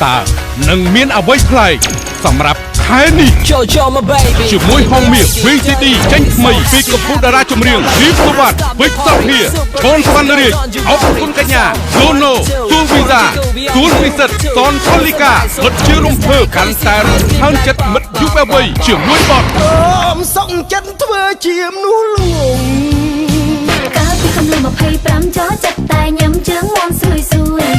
តើនឹងមានអ្វីប្លែកសម្រាប់ខែនេះជាមួយហងមាស VCD ចេញថ្មីពីកំពូលតារាចម្រៀងរីបសុវត្ថិវិជ្ជសុភាកូនសវណ្ណរាជអរគុណកញ្ញាសូណូទូវីសាទួនពិសិដ្ឋសនផលីកាពិតជារំភើបកាន់តែរំខានចិត្តមិត្តយុវវ័យជាមួយបទសុកចិត្តធ្វើជាមនុស្សលងកាលពីកំឡុង25ចោចិត្តតែញ៉ាំជើងមន់ស្រួយស្រួយ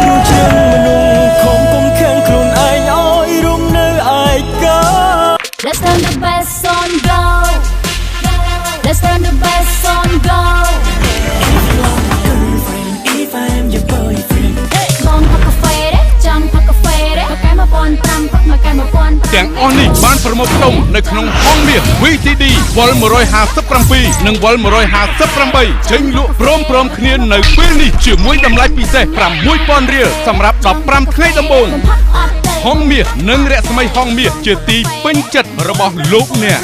ព្រោះជាមនុស្សខំគុំខាំងខ្លួនឯងឲ្យរំនៅឯកា Let's turn the best on go Let's turn the best on go If I am your boyfriend បងផឹកកាហ្វេទេចង់ផឹកកាហ្វេទេមកកែ1500ផឹកមកកែ1500ទាំងអស់នេះបានប្រមូលផ្តុំនៅក្នុងហងមាស VCD វល់157និងវល់158ចេញលក់ព្រមគ្នានៅពេលនេះជាមួយតម្លៃពិសេស 6000 រៀលសម្រាប់15ថ្ងៃដំបូងហងមាសនិងរស្មីហងមាសជាទីពេញចិត្តរបស់លោកអ្នក